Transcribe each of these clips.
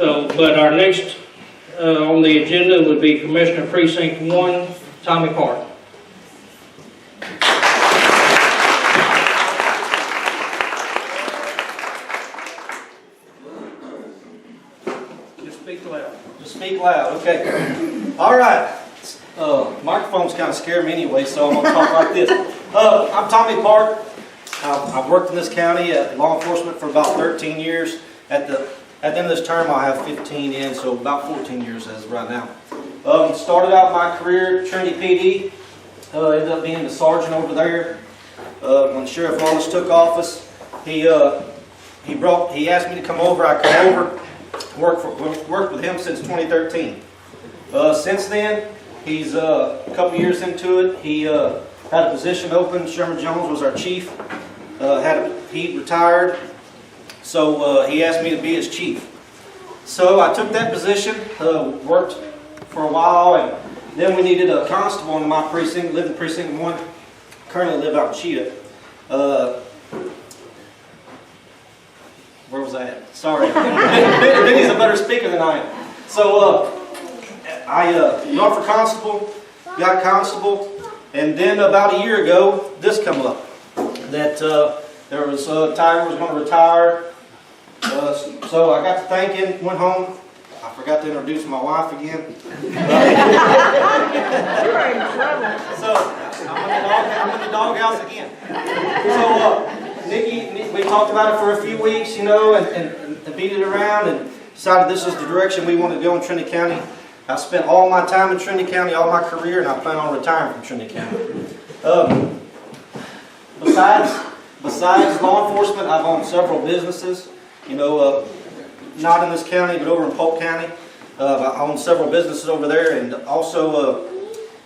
So, but our next on the agenda would be Commissioner Precinct 1, Tommy Park. Just speak loud. Just speak loud, okay. All right. Microphones kind of scare me anyway, so I'm going to talk like this. I'm Tommy Park. I've worked in this county at law enforcement for about 13 years. At the end of this term, I'll have 15 in, so about 14 years as of right now. Started out my career at Trinity PD. Ended up being the sergeant over there. When Sheriff Wallace took office, he asked me to come over. I come over, worked with him since 2013. Since then, he's a couple years into it. He had a position open. Sherman Jones was our chief. He retired, so he asked me to be his chief. So I took that position, worked for a while, and then we needed a constable in my precinct. Lived in Precinct 1. Currently live out in Cheetah. Where was I at? Sorry. Benny's a better speaker than I am. So I run for constable, got constable, and then about a year ago, this come up. That there was Tiger was going to retire. So I got to thinking, went home. I forgot to introduce my wife again. You're in trouble. So I'm in the doghouse again. So Nikki, we talked about it for a few weeks, you know, and beat it around and decided this is the direction we want to go in Trinity County. I spent all my time in Trinity County, all my career, and I plan on retiring from Trinity County. Besides law enforcement, I've owned several businesses. You know, not in this county, but over in Polk County. I own several businesses over there, and also,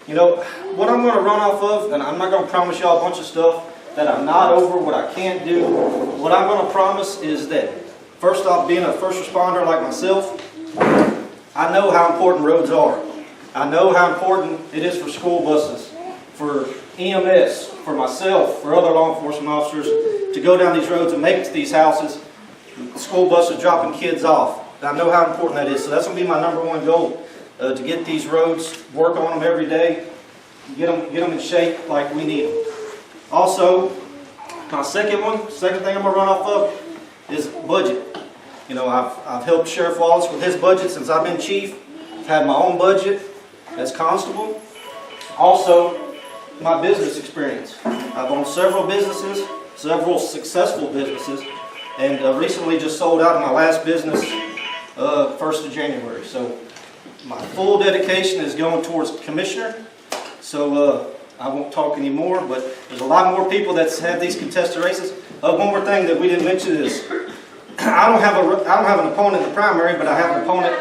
you know, what I'm going to run off of, and I'm not going to promise y'all a bunch of stuff that I'm not over, what I can't do. What I'm going to promise is that, first off, being a first responder like myself, I know how important roads are. I know how important it is for school buses, for EMS, for myself, for other law enforcement officers to go down these roads and make it to these houses. The school buses dropping kids off. I know how important that is, so that's going to be my #1 goal, to get these roads, work on them every day, get them in shape like we need them. Also, my second thing I'm going to run off of is budget. You know, I've helped Sheriff Wallace with his budget since I've been chief. I've had my own budget as constable. Also, my business experience. I've owned several businesses, several successful businesses, and recently just sold out of my last business 1st of January. So my full dedication is going towards commissioner. So I won't talk anymore, but there's a lot more people that have these contested races. One more thing that we didn't mention is I don't have an opponent in the primary, but I have an opponent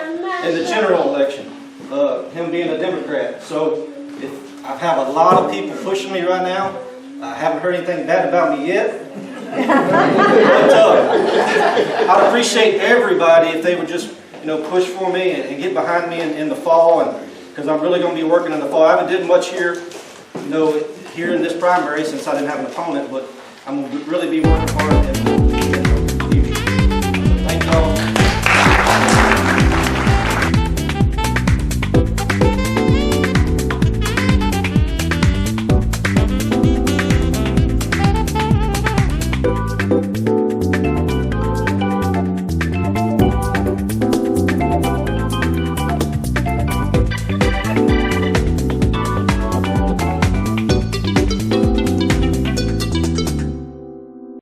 in the general election. Him being a Democrat. So I have a lot of people pushing me right now. I haven't heard anything bad about me yet. But I'd appreciate everybody if they would just, you know, push for me and get behind me in the fall, and because I'm really going to be working in the fall. I haven't did much here, you know, here in this primary since I didn't have an opponent, but I'm going to really be working hard.